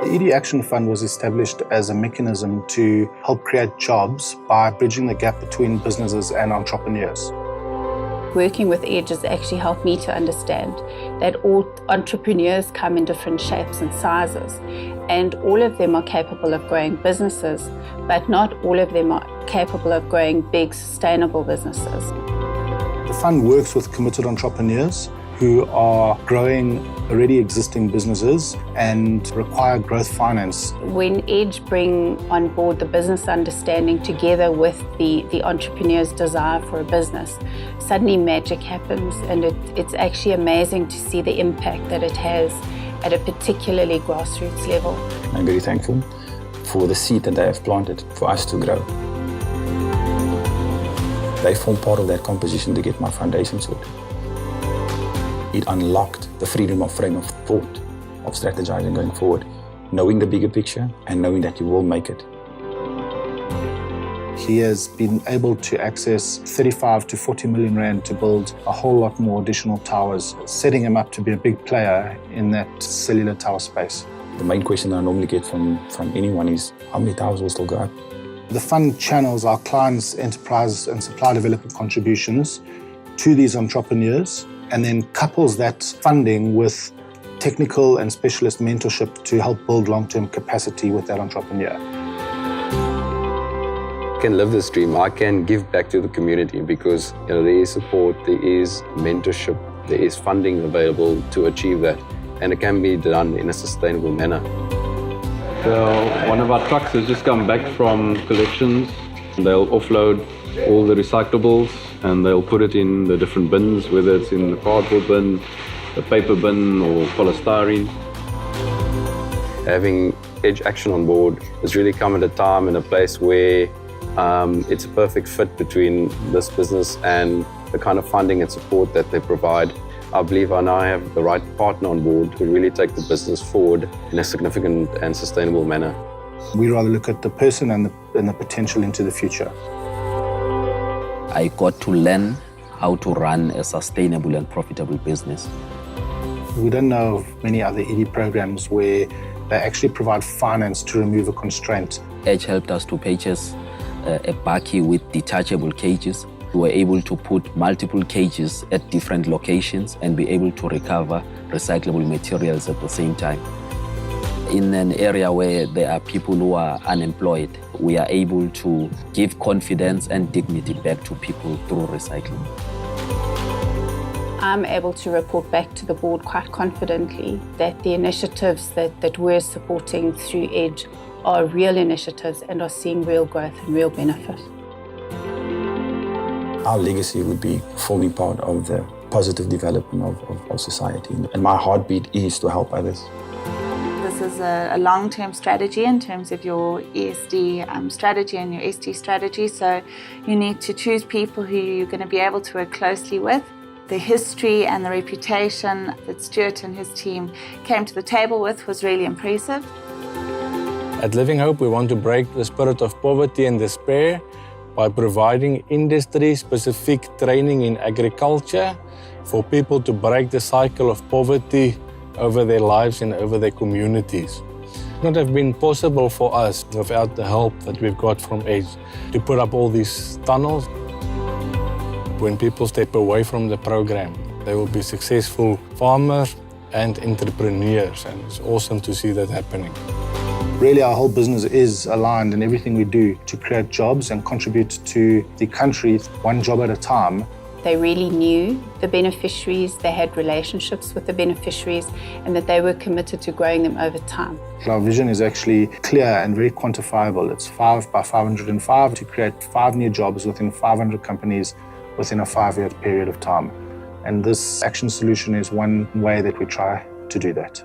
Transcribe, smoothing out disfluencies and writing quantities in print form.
The ED Action Fund was established as a mechanism to help create jobs by bridging the gap between businesses and entrepreneurs. Working with EDGE has actually helped me to understand that all entrepreneurs come in different shapes and sizes, and all of them are capable of growing businesses, but not all of them are capable of growing big, sustainable businesses. The fund works with committed entrepreneurs who are growing already existing businesses and require growth finance. When EDGE bring on board the business understanding together with the entrepreneur's desire for a business, suddenly magic happens, and it's actually amazing to see the impact that it has at a particularly grassroots level. I'm very thankful for the seed that they have planted for us to grow. They form part of that composition to get my foundation sorted. It unlocked the freedom of frame of thought, of strategizing going forward, knowing the bigger picture and knowing that you will make it. He has been able to access 35 to 40 million rand to build a whole lot more additional towers, setting him up to be a big player in that cellular tower space. The main question I normally get from anyone is, how many towers will still go up? The fund channels our clients' enterprise and supply development contributions to these entrepreneurs, and then couples that funding with technical and specialist mentorship to help build long-term capacity with that entrepreneur. I can live this dream. I can give back to the community because there is support, there is mentorship, there is funding available to achieve that, and it can be done in a sustainable manner. One of our trucks has just come back from collections. They'll offload all the recyclables and they'll put it in the different bins, whether it's in the cardboard bin, the paper bin or polystyrene. Having EDGE Action on board has really come at a time and a place where it's a perfect fit between this business and the kind of funding and support that they provide. I believe I now have the right partner on board to really take the business forward in a significant and sustainable manner. We rather look at the person and the potential into the future. I got to learn how to run a sustainable and profitable business. We don't know of many other ED programs where they actually provide finance to remove a constraint. EDGE helped us to purchase a bakkie with detachable cages. We were able to put multiple cages at different locations and be able to recover recyclable materials at the same time. In an area where there are people who are unemployed, we are able to give confidence and dignity back to people through recycling. I'm able to report back to the board quite confidently that the initiatives that we're supporting through EDGE are real initiatives and are seeing real growth and real benefit. Our legacy would be forming part of the positive development of society. And my heartbeat is to help others. This is a long-term strategy in terms of your ESD strategy and your ST strategy. So you need to choose people who you're going to be able to work closely with. The history and the reputation that Stuart and his team came to the table with was really impressive. At Living Hope, we want to break the spirit of poverty and despair by providing industry-specific training in agriculture for people to break the cycle of poverty over their lives and over their communities. It would not have been possible for us without the help that we've got from EDGE to put up all these tunnels. When people step away from the program, they will be successful farmers and entrepreneurs, and it's awesome to see that happening. Really, our whole business is aligned in everything we do to create jobs and contribute to the country one job at a time. They really knew the beneficiaries, they had relationships with the beneficiaries, and that they were committed to growing them over time. Our vision is actually clear and very quantifiable. It's 5 by 505 to create 5 new jobs within 500 companies within a 5-year period of time. And this action solution is one way that we try to do that.